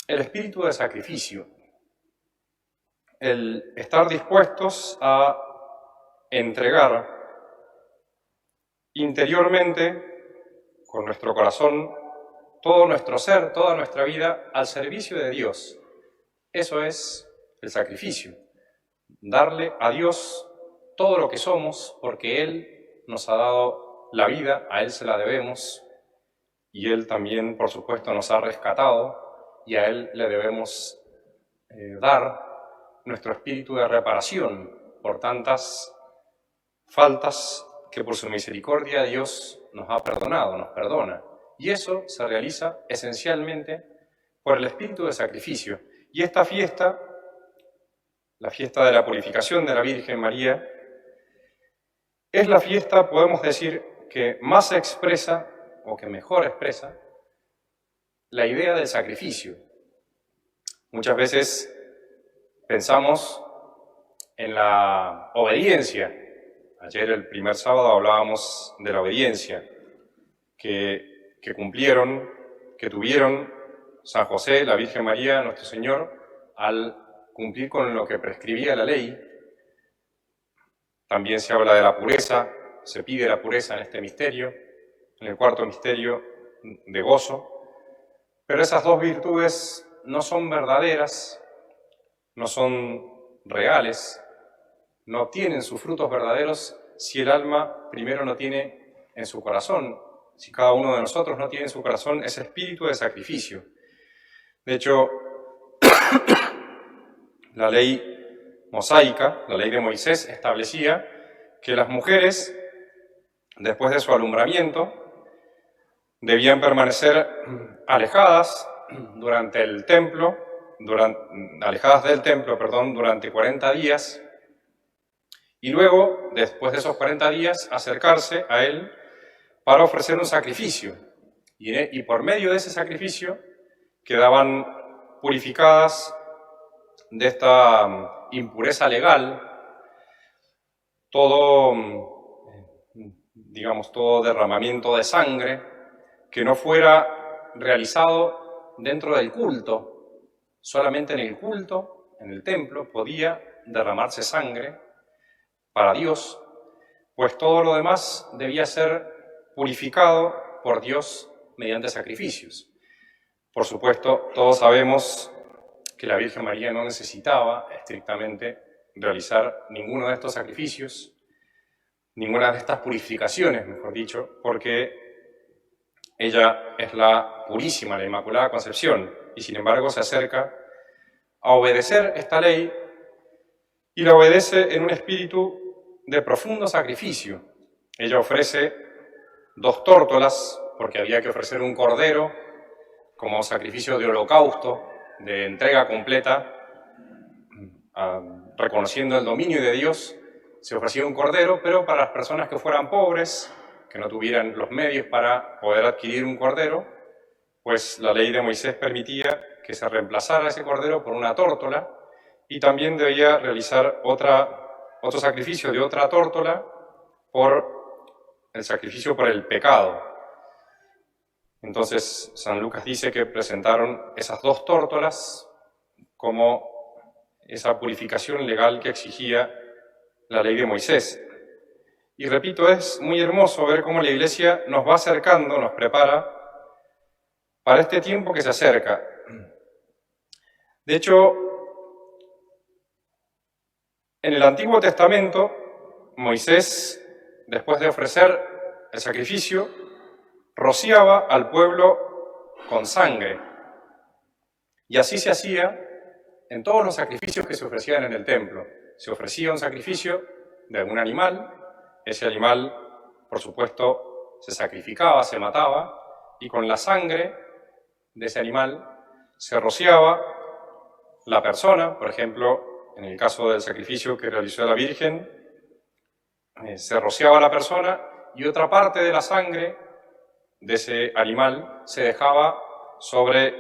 el espíritu de sacrificio, el estar dispuestos a entregar interiormente, con nuestro corazón, todo nuestro ser, toda nuestra vida, al servicio de Dios. Eso es el sacrificio. Darle a Dios todo lo que somos, porque Él nos ha dado la vida, a Él se la debemos, y Él también, por supuesto, nos ha rescatado, y a Él le debemos dar nuestro espíritu de reparación por tantas faltas que por su misericordia Dios nos ha perdonado, nos perdona. Y eso se realiza esencialmente por el espíritu de sacrificio. Y esta fiesta, la fiesta de la purificación de la Virgen María, es la fiesta, podemos decir, que más expresa, o que mejor expresa, la idea del sacrificio. Muchas veces pensamos en la obediencia. Ayer, el primer sábado, hablábamos de la obediencia que cumplieron, que tuvieron San José, la Virgen María, nuestro Señor, al cumplir con lo que prescribía la ley. También se habla de la pureza, se pide la pureza en este misterio, en el cuarto misterio de gozo. Pero esas dos virtudes no son verdaderas, no son reales, no tienen sus frutos verdaderos si el alma primero no tiene en su corazón, si cada uno de nosotros no tiene en su corazón ese espíritu de sacrificio. De hecho, la ley mosaica, la ley de Moisés, establecía que las mujeres, después de su alumbramiento, debían permanecer alejadas del templo durante 40 días, y luego, después de esos 40 días, acercarse a él para ofrecer un sacrificio. Y por medio de ese sacrificio quedaban purificadas de esta impureza legal, todo derramamiento de sangre que no fuera realizado dentro del culto. Solamente en el culto, en el templo, podía derramarse sangre para Dios, pues todo lo demás debía ser purificado por Dios mediante sacrificios. Por supuesto, todos sabemos que la Virgen María no necesitaba estrictamente realizar ninguno de estos sacrificios, ninguna de estas purificaciones, mejor dicho, porque ella es la purísima, la Inmaculada Concepción, y sin embargo se acerca a obedecer esta ley, y la obedece en un espíritu de profundo sacrificio. Ella ofrece 2 tórtolas, porque había que ofrecer un cordero como sacrificio de holocausto, de entrega completa, reconociendo el dominio de Dios. Se ofrecía un cordero, pero para las personas que fueran pobres, que no tuvieran los medios para poder adquirir un cordero, pues la ley de Moisés permitía que se reemplazara ese cordero por una tórtola, y también debía realizar otro sacrificio de otra tórtola por el sacrificio por el pecado. Entonces, San Lucas dice que presentaron esas 2 tórtolas como esa purificación legal que exigía la ley de Moisés. Y repito, es muy hermoso ver cómo la Iglesia nos va acercando, nos prepara para este tiempo que se acerca. De hecho, en el Antiguo Testamento, Moisés, después de ofrecer el sacrificio, rociaba al pueblo con sangre. Y así se hacía en todos los sacrificios que se ofrecían en el templo. Se ofrecía un sacrificio de algún animal, ese animal, por supuesto, se sacrificaba, se mataba, y con la sangre de ese animal se rociaba la persona. Por ejemplo, en el caso del sacrificio que realizó la Virgen, se rociaba la persona, y otra parte de la sangre de ese animal se dejaba sobre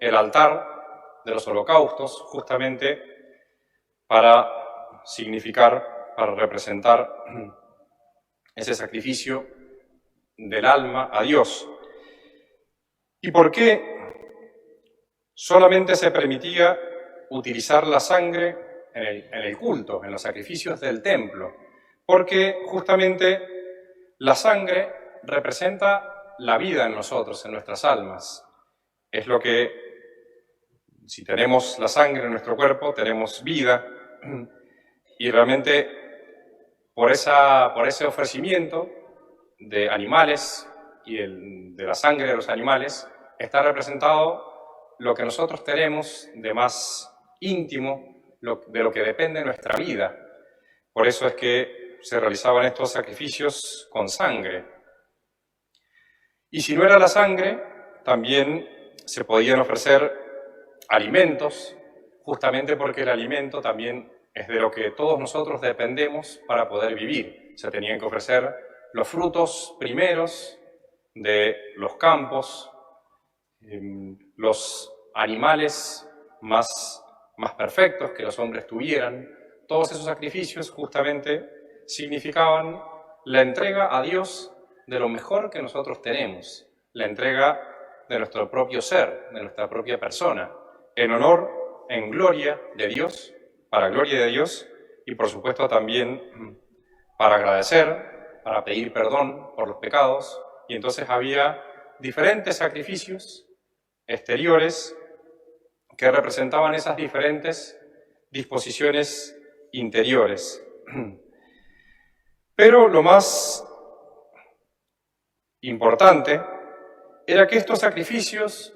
el altar de los holocaustos, justamente para significar, para representar ese sacrificio del alma a Dios. ¿Y por qué Solamente se permitía utilizar la sangre en el culto, en los sacrificios del templo, porque justamente la sangre representa la vida en nosotros, en nuestras almas. Es lo que, si tenemos la sangre en nuestro cuerpo, tenemos vida, y realmente por ese ofrecimiento de animales y de la sangre de los animales está representado lo que nosotros tenemos de más íntimo, de lo que depende nuestra vida. Por eso es que se realizaban estos sacrificios con sangre. Y si no era la sangre, también se podían ofrecer alimentos, justamente porque el alimento también es de lo que todos nosotros dependemos para poder vivir. Se tenían que ofrecer los frutos primeros de los campos, los animales más perfectos que los hombres tuvieran. Todos esos sacrificios justamente significaban la entrega a Dios de lo mejor que nosotros tenemos, la entrega de nuestro propio ser, de nuestra propia persona, en honor, en gloria de Dios, para gloria de Dios, y por supuesto también para agradecer, para pedir perdón por los pecados. Y entonces había diferentes sacrificios exteriores que representaban esas diferentes disposiciones interiores. Pero lo más importante era que estos sacrificios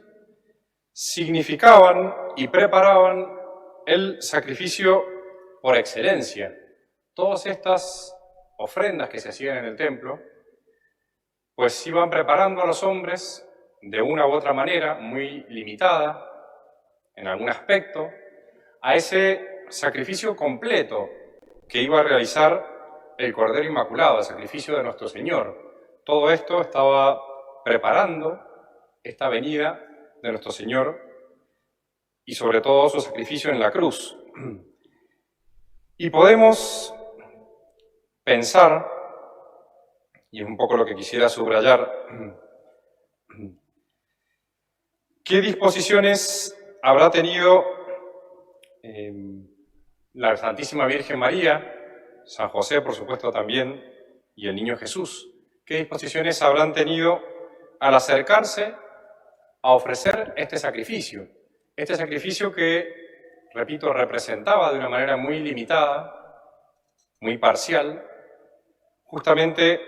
significaban y preparaban el sacrificio por excelencia. Todas estas ofrendas que se hacían en el templo, pues iban preparando a los hombres de una u otra manera, muy limitada, en algún aspecto, a ese sacrificio completo que iba a realizar el Cordero Inmaculado, el sacrificio de nuestro Señor. Todo esto estaba preparando esta venida de nuestro Señor y sobre todo su sacrificio en la cruz. Y podemos pensar, y es un poco lo que quisiera subrayar, ¿qué disposiciones habrá tenido la Santísima Virgen María, San José, por supuesto, también, y el Niño Jesús? ¿Qué disposiciones habrán tenido al acercarse a ofrecer este sacrificio? Este sacrificio que, repito, representaba de una manera muy limitada, muy parcial, justamente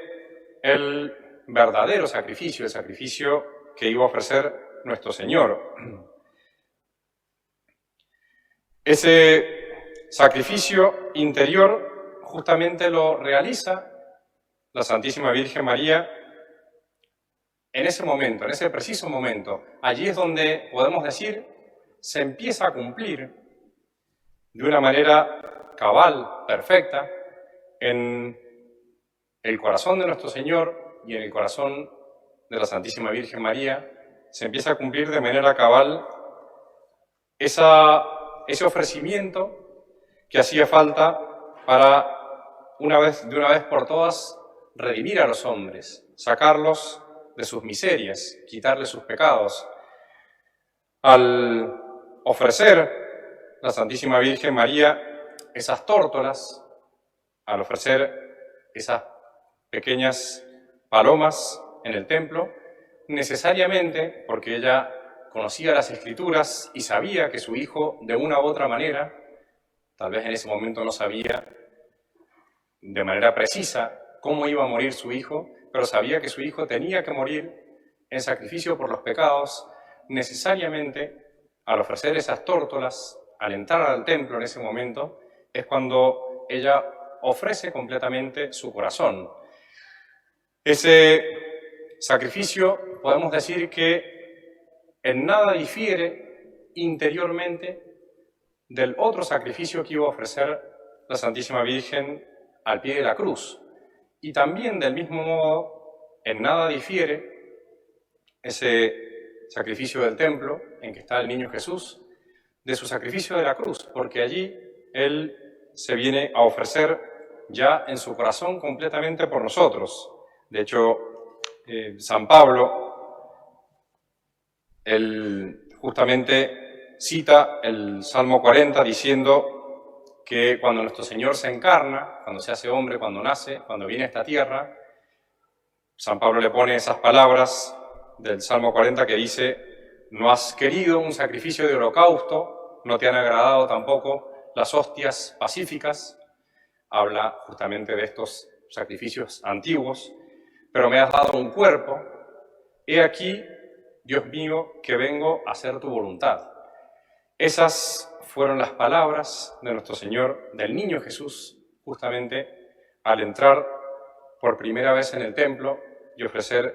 el verdadero sacrificio, el sacrificio que iba a ofrecer nuestro Señor. Ese sacrificio interior justamente lo realiza la Santísima Virgen María en ese momento, en ese preciso momento. Allí es donde, podemos decir, se empieza a cumplir de una manera cabal, perfecta, en el corazón de nuestro Señor y en el corazón de la Santísima Virgen María, se empieza a cumplir de manera cabal ese ofrecimiento que hacía falta para, de una vez por todas, redimir a los hombres, sacarlos de sus miserias, quitarles sus pecados. Al ofrecer la Santísima Virgen María esas tórtolas, al ofrecer esas pequeñas palomas en el templo, necesariamente, porque ella conocía las Escrituras y sabía que su hijo, de una u otra manera, tal vez en ese momento no sabía de manera precisa cómo iba a morir su hijo, pero sabía que su hijo tenía que morir en sacrificio por los pecados. Necesariamente, al ofrecer esas tórtolas, al entrar al templo en ese momento, es cuando ella ofrece completamente su corazón. Ese sacrificio, podemos decir que en nada difiere interiormente del otro sacrificio que iba a ofrecer la Santísima Virgen al pie de la cruz. Y también, del mismo modo, en nada difiere ese sacrificio del templo, en que está el Niño Jesús, de su sacrificio de la cruz, porque allí Él se viene a ofrecer ya en su corazón completamente por nosotros. De hecho, San Pablo, él justamente cita el Salmo 40 diciendo que cuando nuestro Señor se encarna, cuando se hace hombre, cuando nace, cuando viene a esta tierra, San Pablo le pone esas palabras del Salmo 40 que dice: no has querido un sacrificio de holocausto, no te han agradado tampoco las hostias pacíficas. Habla justamente de estos sacrificios antiguos, pero me has dado un cuerpo. He aquí, Dios mío, que vengo a hacer tu voluntad. Esas fueron las palabras de nuestro Señor, del niño Jesús, justamente al entrar por primera vez en el templo y ofrecer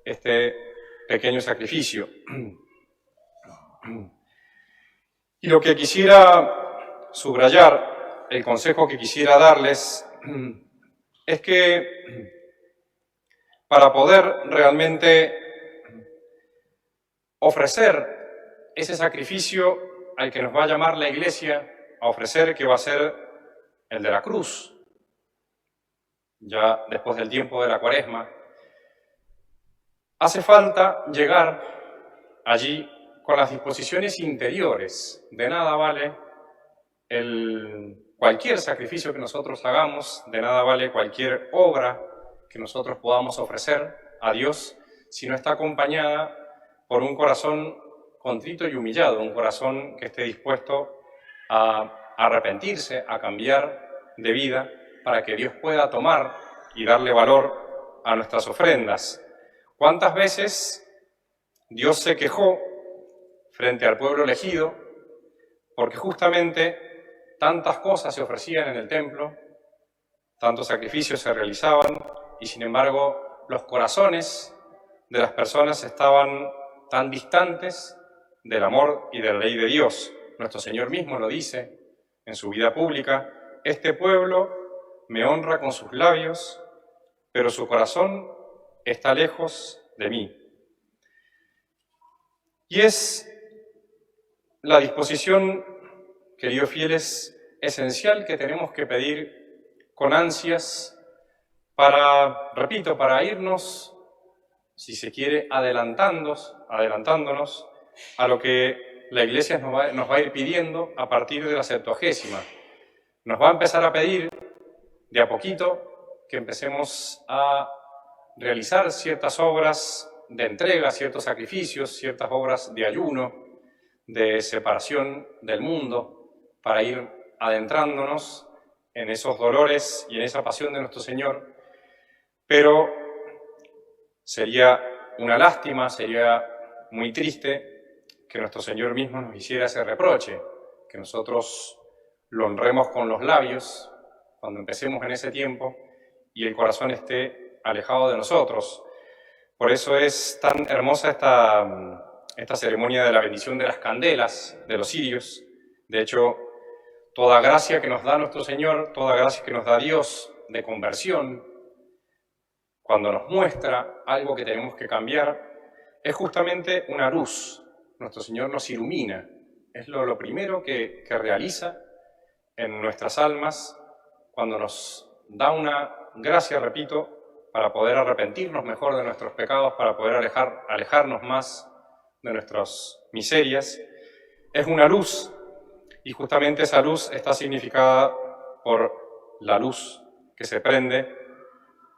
este pequeño sacrificio. Y lo que quisiera subrayar, el consejo que quisiera darles, es que para poder realmente ofrecer ese sacrificio al que nos va a llamar la Iglesia a ofrecer, que va a ser el de la cruz, ya después del tiempo de la Cuaresma, hace falta llegar allí con las disposiciones interiores. De nada vale cualquier sacrificio que nosotros hagamos, de nada vale cualquier obra que nosotros podamos ofrecer a Dios si no está acompañada por un corazón contrito y humillado, un corazón que esté dispuesto a arrepentirse, a cambiar de vida, para que Dios pueda tomar y darle valor a nuestras ofrendas. ¿Cuántas veces Dios se quejó frente al pueblo elegido porque justamente tantas cosas se ofrecían en el templo, tantos sacrificios se realizaban, y sin embargo los corazones de las personas estaban tan distantes del amor y de la ley de Dios? Nuestro Señor mismo lo dice en su vida pública: este pueblo me honra con sus labios, pero su corazón está lejos de mí. Y es la disposición, queridos fieles, esencial que tenemos que pedir con ansias para irnos, si se quiere, adelantándonos a lo que la Iglesia nos va a ir pidiendo a partir de la Septuagésima. Nos va a empezar a pedir de a poquito que empecemos a realizar ciertas obras de entrega, ciertos sacrificios, ciertas obras de ayuno, de separación del mundo, para ir adentrándonos en esos dolores y en esa pasión de nuestro Señor. Pero sería una lástima, sería muy triste que nuestro Señor mismo nos hiciera ese reproche, que nosotros lo honremos con los labios cuando empecemos en ese tiempo y el corazón esté alejado de nosotros. Por eso es tan hermosa esta ceremonia de la bendición de las candelas de los cirios. De hecho, toda gracia que nos da nuestro Señor, toda gracia que nos da Dios de conversión, cuando nos muestra algo que tenemos que cambiar, es justamente una luz. Nuestro Señor nos ilumina. Es lo primero que realiza en nuestras almas cuando nos da una gracia, repito, para poder arrepentirnos mejor de nuestros pecados, para poder alejarnos más de nuestras miserias. Es una luz, y justamente esa luz está significada por la luz que se prende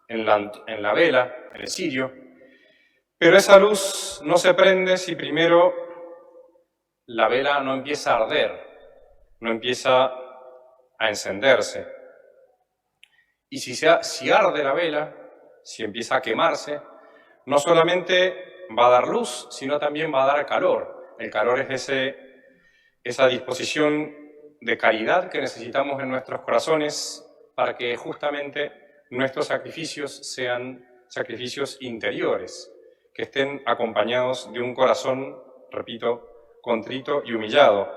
en la vela, en el cirio. Pero esa luz no se prende si primero la vela no empieza a arder, no empieza a encenderse. Y si arde la vela, si empieza a quemarse, no solamente va a dar luz, sino también va a dar calor. El calor es esa disposición de caridad que necesitamos en nuestros corazones para que justamente nuestros sacrificios sean sacrificios interiores, que estén acompañados de un corazón, repito, contrito y humillado.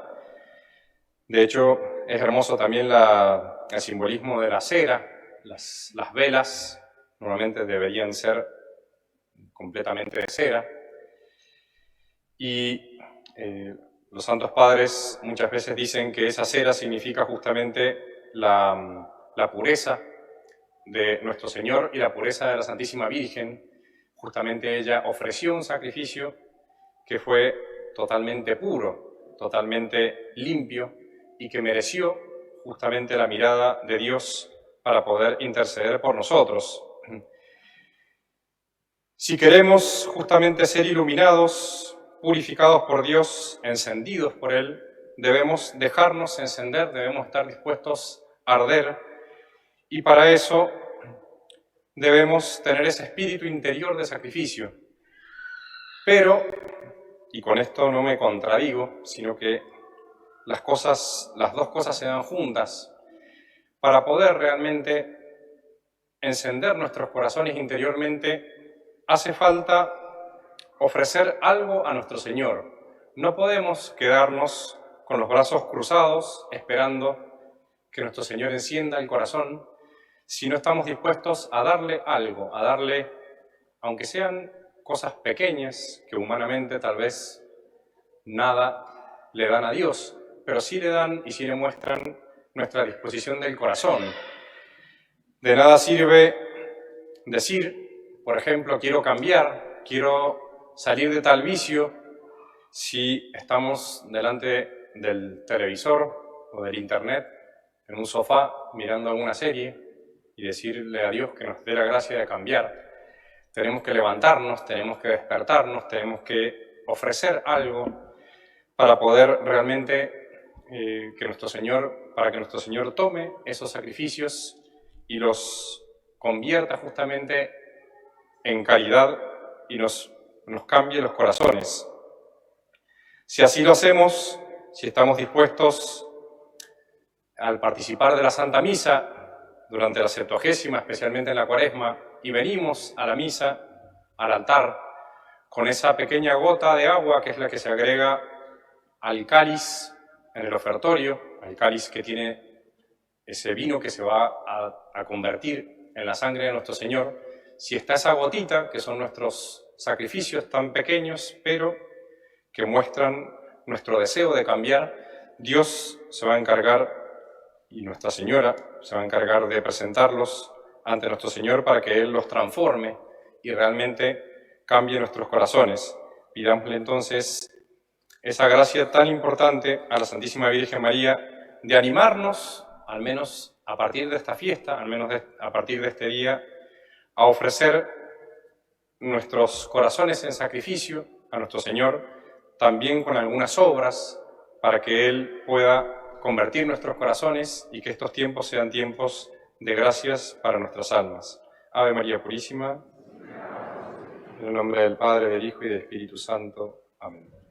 De hecho, es hermoso también el simbolismo de la cera. Las velas normalmente deberían ser completamente de cera. Y los santos padres muchas veces dicen que esa cera significa justamente la pureza de nuestro Señor y la pureza de la Santísima Virgen. Justamente ella ofreció un sacrificio que fue totalmente puro. totalmente limpio y que mereció justamente la mirada de Dios para poder interceder por nosotros. Si queremos justamente ser iluminados, purificados por Dios, encendidos por Él, debemos dejarnos encender, debemos estar dispuestos a arder, y para eso debemos tener ese espíritu interior de sacrificio. Pero, y con esto no me contradigo, sino que las dos cosas se dan juntas. Para poder realmente encender nuestros corazones interiormente, hace falta ofrecer algo a nuestro Señor. No podemos quedarnos con los brazos cruzados esperando que nuestro Señor encienda el corazón si no estamos dispuestos a darle algo, a darle, aunque sean cosas pequeñas que humanamente tal vez nada le dan a Dios, pero sí le dan y sí le muestran nuestra disposición del corazón. De nada sirve decir, por ejemplo, quiero cambiar, quiero salir de tal vicio, si estamos delante del televisor o del internet, en un sofá, mirando alguna serie, y decirle a Dios que nos dé la gracia de cambiar. Tenemos que levantarnos, tenemos que despertarnos, tenemos que ofrecer algo para poder realmente para que nuestro Señor tome esos sacrificios y los convierta justamente en caridad y nos cambie los corazones. Si así lo hacemos, si estamos dispuestos al participar de la Santa Misa durante la Septuagésima, especialmente en la Cuaresma, y venimos a la misa, al altar, con esa pequeña gota de agua que es la que se agrega al cáliz en el ofertorio, al cáliz que tiene ese vino que se va a convertir en la sangre de nuestro Señor, si está esa gotita, que son nuestros sacrificios tan pequeños, pero que muestran nuestro deseo de cambiar, Dios se va a encargar, y Nuestra Señora se va a encargar de presentarlos ante nuestro Señor para que Él los transforme y realmente cambie nuestros corazones. Pidámosle entonces esa gracia tan importante a la Santísima Virgen María de animarnos, al menos a partir de esta fiesta, al menos a partir de este día, a ofrecer nuestros corazones en sacrificio a nuestro Señor, también con algunas obras, para que Él pueda convertir nuestros corazones y que estos tiempos sean tiempos de gracias para nuestras almas. Ave María Purísima, en el nombre del Padre, del Hijo y del Espíritu Santo. Amén.